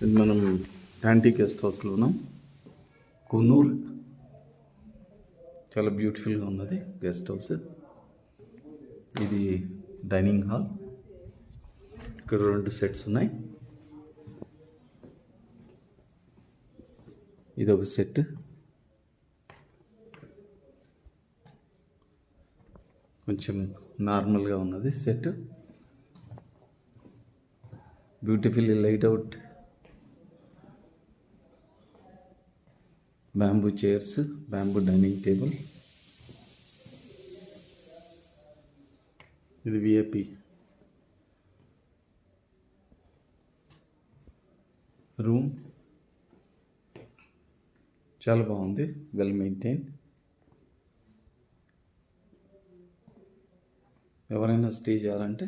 ఇది మనం anti guest హౌస్లో ఉన్నాం. కున్నూర్. చాలా బ్యూటిఫుల్గా ఉన్నది గెస్ట్ హౌస్. ఇది డైనింగ్ హాల్. ఇక్కడ 2 సెట్స్ ఉన్నాయి. ఇది ఒక సెట్. కొంచెం నార్మల్గా ఉన్నది set. Beautifully light out bamboo chairs, bamboo dining table. ఇది విఐపి రూమ్. చాలా బాగుంది, వెల్ మెయింటైన్. ఎవరైనా స్టే చేయాలంటే